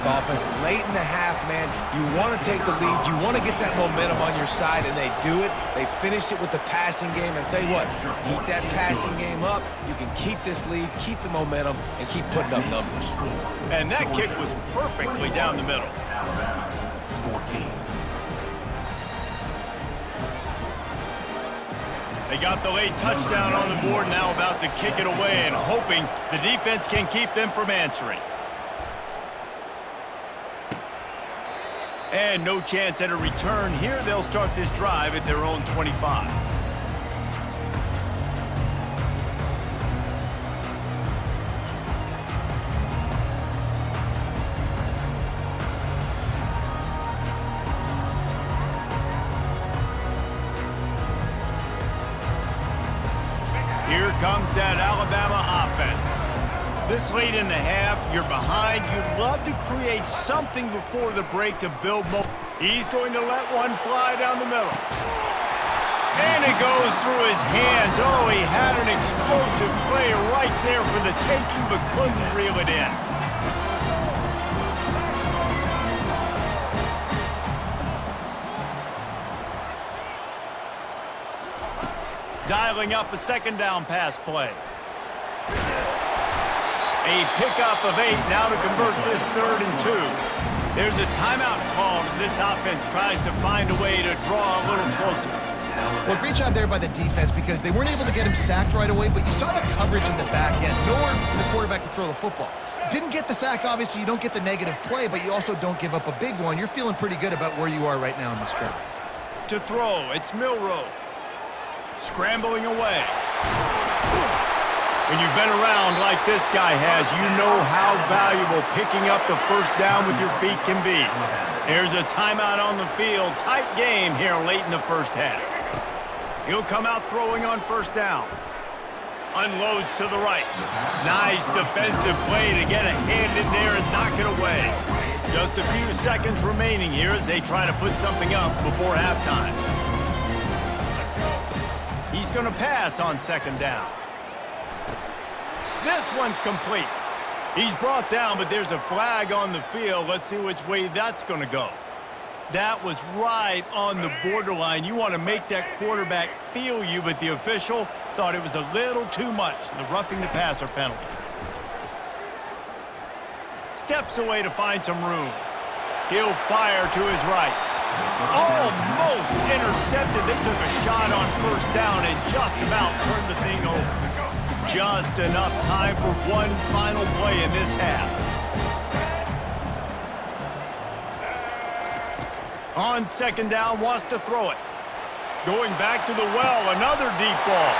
Offense late in the half, man. You want to take the lead. You want to get that momentum on your side, and they do it. They finish it with the passing game. And tell you what, keep that passing game up. You can keep this lead, keep the momentum, and keep putting up numbers. And that kick was perfectly down the middle. They got the late touchdown on the board, now about to kick it away and hoping the defense can keep them from answering. And no chance at a return here. They'll start this drive at their own 25. Here comes that Alabama offense. This late in the half, you're behind. You'd love to create something before the break to build more. He's going to let one fly down the middle. And it goes through his hands. Oh, he had an explosive play right there for the taking, but couldn't reel it in. Dialing up a second down pass play. A pickup of 8 now to convert this 3rd and 2. There's a timeout called as this offense tries to find a way to draw a little closer. Well, great job there by the defense because they weren't able to get him sacked right away, but you saw the coverage in the back end. Nowhere for the quarterback to throw the football. Didn't get the sack, obviously. You don't get the negative play, but you also don't give up a big one. You're feeling pretty good about where you are right now in this drive. To throw, it's Milroe. Scrambling away. When you've been around like this guy has, you know how valuable picking up the first down with your feet can be. There's a timeout on the field. Tight game here late in the first half. He'll come out throwing on first down. Unloads to the right. Nice defensive play to get a hand in there and knock it away. Just a few seconds remaining here as they try to put something up before halftime. He's going to pass on second down. This one's complete. He's brought down, but there's a flag on the field. Let's see which way that's going to go. That was right on the borderline. You want to make that quarterback feel you, but the official thought it was a little too much. The roughing the passer penalty. Steps away to find some room. He'll fire to his right. Almost intercepted. They took a shot on first down and just about turned the thing over. Just enough time for one final play in this half. On second down, wants to throw it. Going back to the well, another deep ball.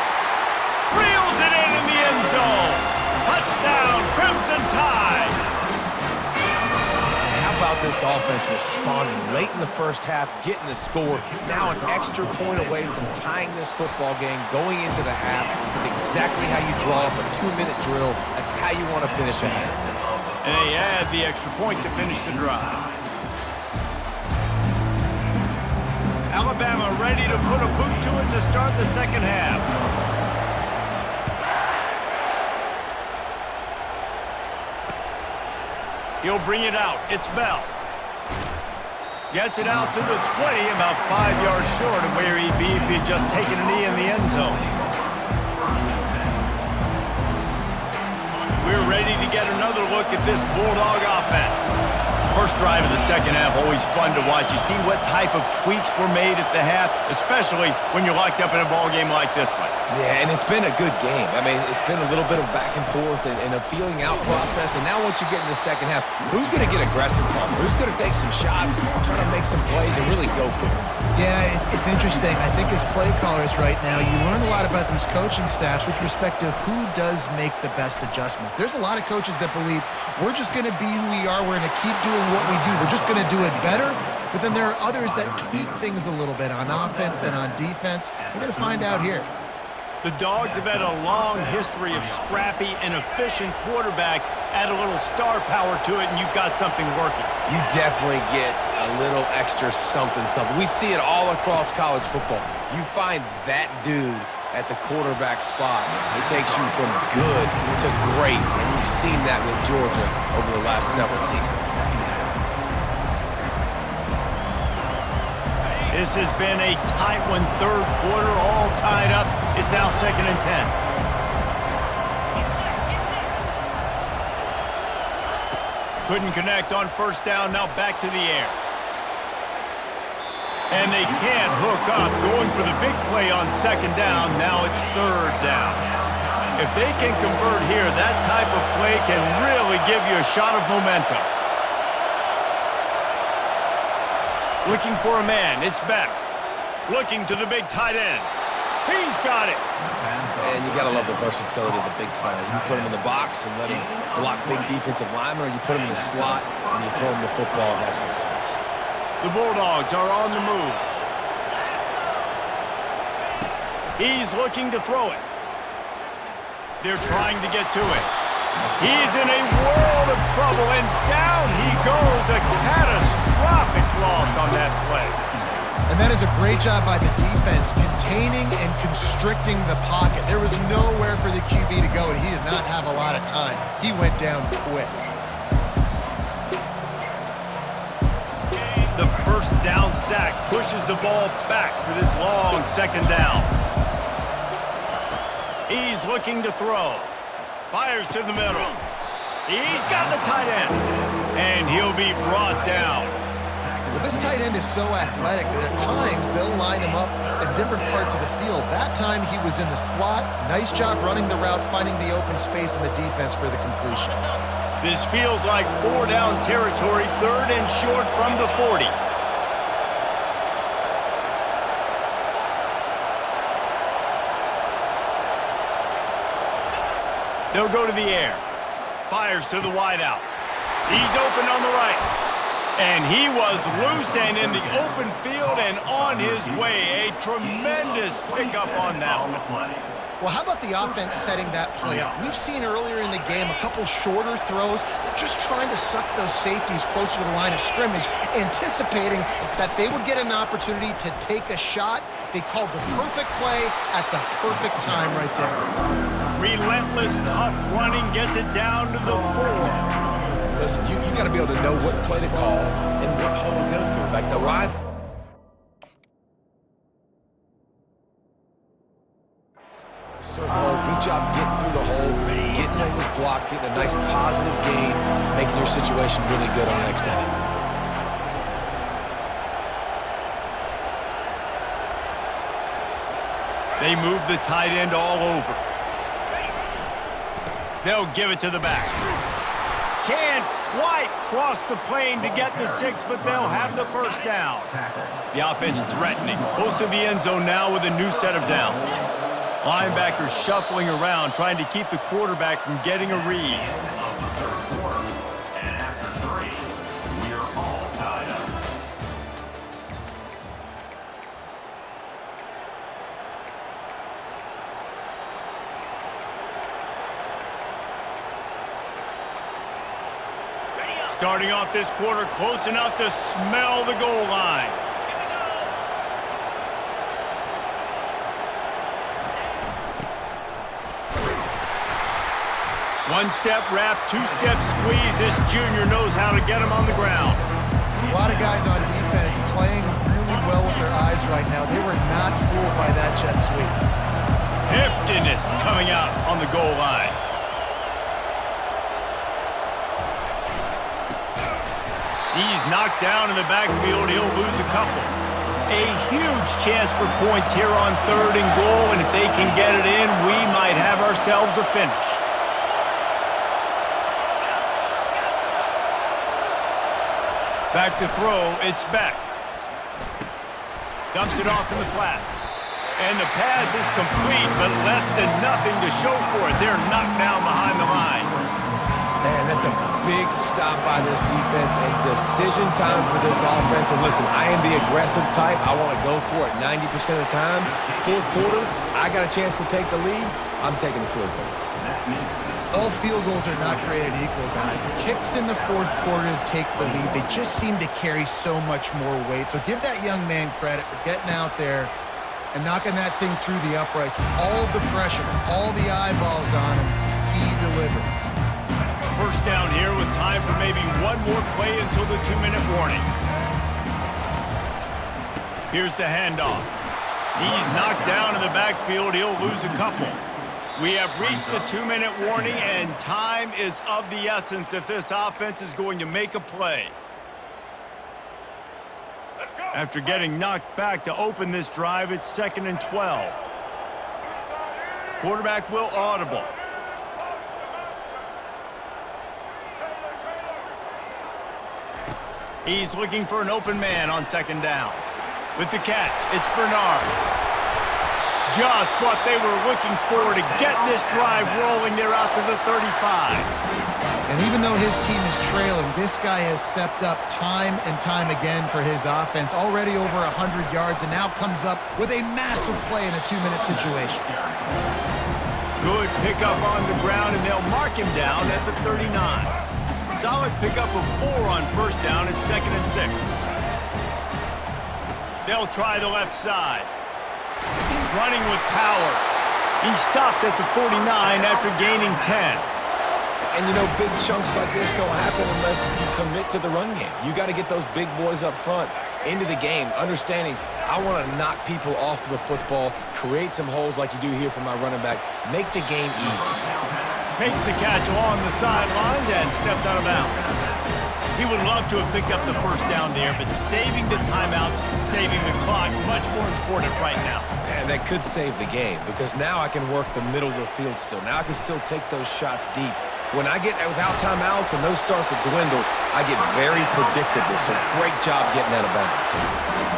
Reels it in the end zone. Touchdown, Crimson Tide. How about this offense responding late in the first half, getting the score, now an extra point away from tying this football game, going into the half. It's exactly how you draw up a 2-minute drill. That's how you want to finish a half. And they add the extra point to finish the drive. Alabama ready to put a boot to it to start the second half. He'll bring it out. It's Bell. Gets it out to the 20, about 5 yards short of where he'd be if he'd just taken a knee in the end zone. We're ready to get another look at this Bulldog offense. First drive of the second half, always fun to watch. You see what type of tweaks were made at the half, especially when you're locked up in a ball game like this one. Yeah, and it's been a good game. I mean, it's been a little bit of back and forth and a feeling out process. And now once you get in the second half, who's going to get aggressive, Palmer? Who's going to take some shots, try to make some plays, and really go for it? Yeah, it's interesting. I think as play callers right now, you learn a lot about these coaching staffs with respect to who does make the best adjustments. There's a lot of coaches that believe we're just going to be who we are. We're going to keep doing what we do. We're just going to do it better. But then there are others that tweak things a little bit on offense and on defense. We're going to find out here. The Dogs have had a long history of scrappy and efficient quarterbacks. Add a little star power to it, and you've got something working. You definitely get a little extra something. We see it all across college football. You find that dude at the quarterback spot. It takes you from good to great, and you've seen that with Georgia over the last several seasons. This has been a tight one, third quarter, all tied up. It's now 2nd and 10. Couldn't connect on first down, now back to the air. And they can't hook up, going for the big play on 2nd down. Now it's 3rd down. If they can convert here, that type of play can really give you a shot of momentum. Looking for a man, it's Beck. Looking to the big tight end. He's got it. And you got to love the versatility of the big fella. You put him in the box and let him block big defensive linemen, or you put him in the slot and you throw him the football and have success. The Bulldogs are on the move. He's looking to throw it. They're trying to get to it. He's in a world of trouble, and down he goes. A catastrophic loss on that play. And that is a great job by the defense, containing and constricting the pocket. There was nowhere for the QB to go, and he did not have a lot of time. He went down quick. The first down sack pushes the ball back for this long 2nd down. He's looking to throw. Fires to the middle. He's got the tight end. And he'll be brought down. Well, this tight end is so athletic that at times they'll line him up in different parts of the field. That time he was in the slot. Nice job running the route, finding the open space in the defense for the completion. This feels like 4-down territory, 3rd and short from the 40. They'll go to the air. Fires to the wideout. He's open on the right. And he was loose and in the open field and on his way. A tremendous pickup on that one. Well, how about the offense setting that play up? We've seen earlier in the game a couple shorter throws. They're just trying to suck those safeties closer to the line of scrimmage, anticipating that they would get an opportunity to take a shot. They called the perfect play at the perfect time right there. Relentless, tough running gets it down to the 4. Listen, you got to be able to know what play to call and what hole to go through. Like the line. Good job getting through the hole, getting what was blocked, getting a nice positive gain, making your situation really good on the next down. They move the tight end all over. They'll give it to the back. Can't quite cross the plane to get the 6, but they'll have the first down. The offense threatening, close to the end zone now with a new set of downs. Linebackers shuffling around, trying to keep the quarterback from getting a read. Starting off this quarter close enough to smell the goal line. One-step wrap, two-step squeeze. This junior knows how to get him on the ground. A lot of guys on defense playing really well with their eyes right now. They were not fooled by that jet sweep. Heftiness coming out on the goal line. He's knocked down in the backfield. He'll lose a couple. A huge chance for points here on 3rd and goal, and if they can get it in, we might have ourselves a finish. Back to throw, it's Beck. Dumps it off in the flats. And the pass is complete, but less than nothing to show for it. They're knocked down behind the line. Man, that's a big stop by this defense and decision time for this offense. And listen, I am the aggressive type. I want to go for it 90% of the time. 4th quarter, I got a chance to take the lead. I'm taking the field goal. All field goals are not created equal, guys. Kicks in the 4th quarter to take the lead. They just seem to carry so much more weight. So give that young man credit for getting out there and knocking that thing through the uprights. All of the pressure, all the eyeballs on him, he delivered. First down here with time for maybe one more play until the 2-minute warning. Here's the handoff. He's knocked down in the backfield. He'll lose a couple. We have reached the 2-minute warning, and time is of the essence if this offense is going to make a play. After getting knocked back to open this drive, it's 2nd and 12. Quarterback will audible. He's looking for an open man on 2nd down. With the catch, it's Bernard. Just what they were looking for to get this drive rolling. They're out to the 35. And even though his team is trailing, this guy has stepped up time and time again for his offense. Already over 100 yards and now comes up with a massive play in a 2-minute situation. Good pickup on the ground, and they'll mark him down at the 39. Solid pickup of 4 on 1st down at 2nd and 6. They'll try the left side. Running with power. He stopped at the 49 after gaining 10. And, you know, big chunks like this don't happen unless you commit to the run game. You got to get those big boys up front into the game, understanding I want to knock people off the football, create some holes like you do here for my running back, make the game easy. Makes the catch along the sidelines and steps out of bounds. He would love to have picked up the 1st down there, but saving the timeouts, saving the clock, much more important right now. And that could save the game because now I can work the middle of the field still. Now I can still take those shots deep. When I get without timeouts and those start to dwindle, I get very predictable. So great job getting out of bounds.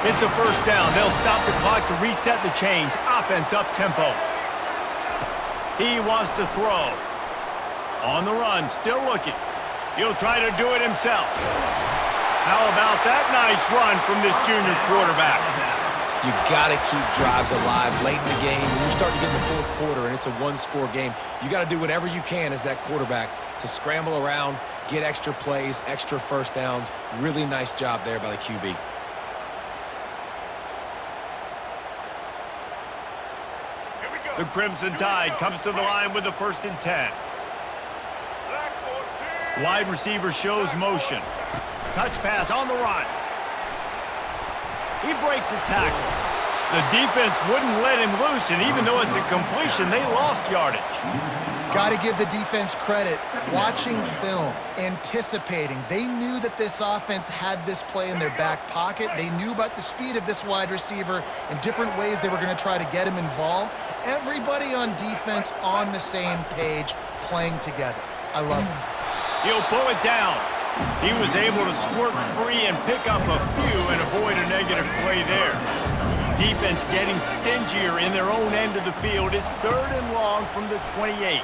It's a 1st down. They'll stop the clock to reset the chains. Offense up tempo. He wants to throw. On the run, still looking. He'll try to do it himself. How about that nice run from this junior quarterback? You got to keep drives alive late in the game. When you start to get in the 4th quarter and it's a 1-score game, you got to do whatever you can as that quarterback to scramble around, get extra plays, extra 1st downs. Really nice job there by the QB. The Crimson Tide comes to the line with the 1st and 10. Wide receiver shows motion. Touch pass on the run. He breaks a tackle. The defense wouldn't let him loose, and even though it's a completion, they lost yardage. Got to give the defense credit. Watching film, anticipating. They knew that this offense had this play in their back pocket. They knew about the speed of this wide receiver and different ways they were going to try to get him involved. Everybody on defense on the same page, playing together. I love it. He'll pull it down. He was able to squirt free and pick up a few and avoid a negative play there. Defense getting stingier in their own end of the field. It's 3rd and long from the 28.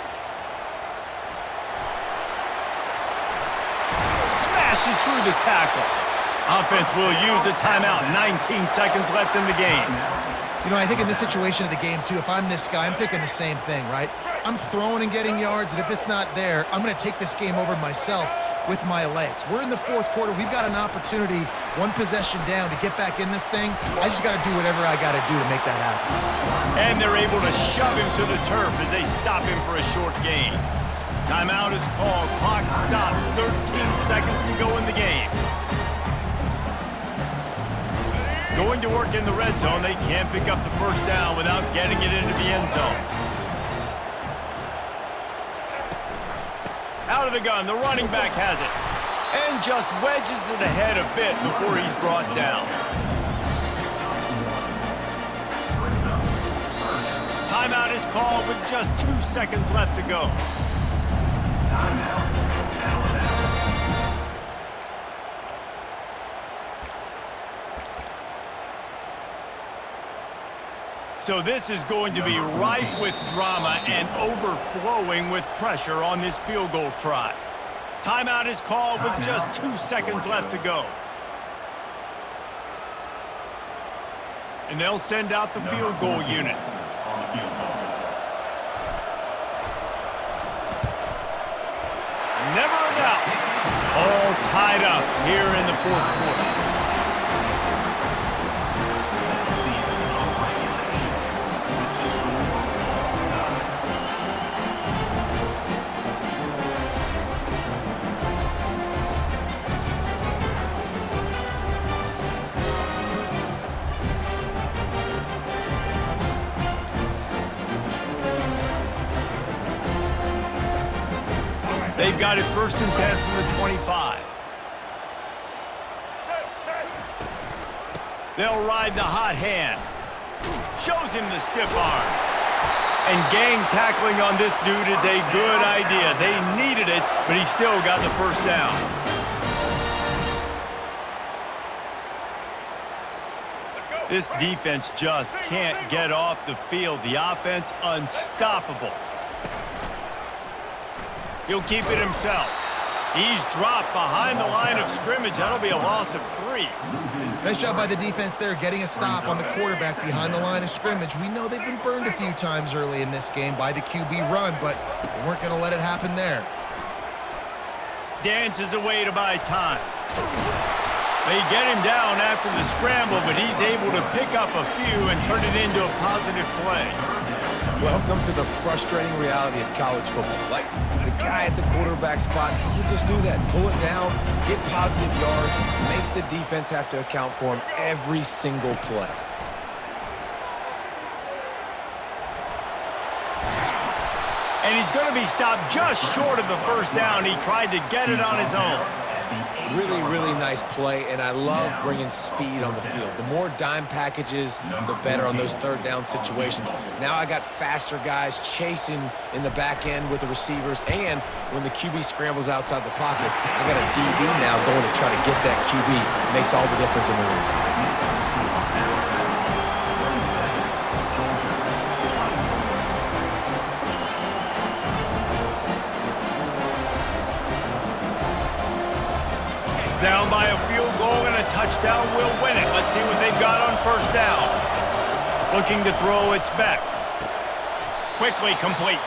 Smashes through the tackle. Offense will use a timeout. 19 seconds left in the game. You know, I think in this situation of the game, too, if I'm this guy, I'm thinking the same thing, right? I'm throwing and getting yards, and if it's not there, I'm going to take this game over myself with my legs. We're in the 4th quarter. We've got an opportunity, 1 possession down, to get back in this thing. I just got to do whatever I got to do to make that happen. And they're able to shove him to the turf as they stop him for a short gain. Timeout is called. Clock stops. 13 seconds to go in the game. Going to work in the red zone, they can't pick up the 1st down without getting it into the end zone. Out of the gun, the running back has it. And just wedges it ahead a bit before he's brought down. Timeout is called with just 2 seconds left to go. So this is going to be rife with drama and overflowing with pressure on this field goal try. Timeout is called with just 2 seconds left to go. And they'll send out the field goal unit. Never a doubt. All tied up here in the 4th quarter. They've got it 1st and 10 from the 25. They'll ride the hot hand. Shows him the stiff arm. And gang tackling on this dude is a good idea. They needed it, but he still got the first down. This defense just can't get off the field. The offense unstoppable. He'll keep it himself. He's dropped behind the line of scrimmage. That'll be a loss of 3. Nice job by the defense there, getting a stop on the quarterback behind the line of scrimmage. We know they've been burned a few times early in this game by the QB run, but they weren't going to let it happen there. Dances away to buy time. They get him down after the scramble, but he's able to pick up a few and turn it into a positive play. Welcome to the frustrating reality of college football. Like, the guy at the quarterback spot, he can just do that. Pull it down, get positive yards, makes the defense have to account for him every single play. And he's going to be stopped just short of the first down. He tried to get it on his own. Really, really nice play, and I love bringing speed on the field. The more dime packages, the better on those third down situations. Now I got faster guys chasing in the back end with the receivers, and when the QB scrambles outside the pocket, I got a DB now going to try to get that QB. Makes all the difference in the world. Down by a field goal and a touchdown will win it. Let's see what they've got on first down. Looking to throw, it's back. Quickly complete.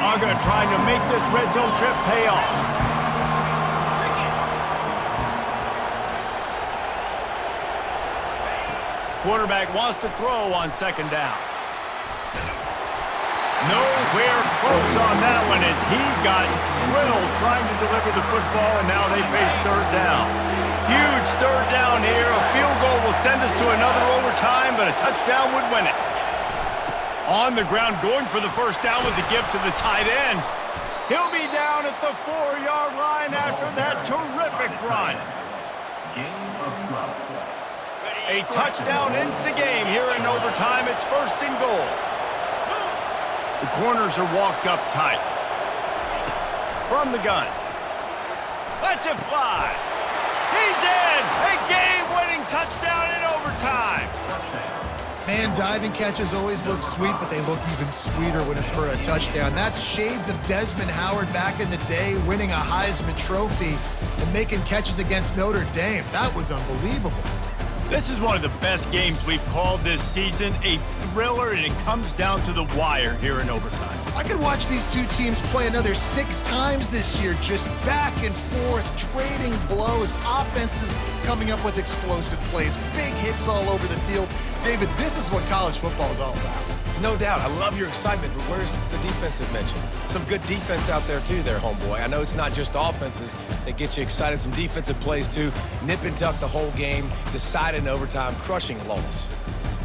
Uga trying to make this red zone trip pay off. Quarterback wants to throw on second down. Nowhere close on that one as he got drilled trying to deliver the football, and now they face third down. Huge third down here. A field goal will send us to another overtime, but a touchdown would win it. On the ground, going for the first down with the gift to the tight end. He'll be down at the 4-yard line after that terrific run. A touchdown ends the game here in overtime. It's 1st and goal. The corners are walked up tight. From the gun. Lets it fly. He's in! A game-winning touchdown in overtime. Man, diving catches always look sweet, but they look even sweeter when it's for a touchdown. That's shades of Desmond Howard back in the day, winning a Heisman Trophy and making catches against Notre Dame. That was unbelievable. This is one of the best games we've called this season, a thriller, and it comes down to the wire here in overtime. I could watch these two teams play another 6 times this year, just back and forth, trading blows, offenses coming up with explosive plays, big hits all over the field. David, this is what college football is all about. No doubt. I love your excitement, but where's the defensive mentions? Some good defense out there, too, there, homeboy. I know it's not just offenses that get you excited. Some defensive plays, too. Nip and tuck the whole game, decided in overtime, crushing Lomas.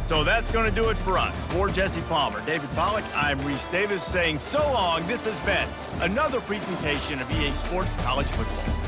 So that's going to do it for us. For Jesse Palmer, David Pollack, I'm Reese Davis saying so long. This has been another presentation of EA Sports College Football.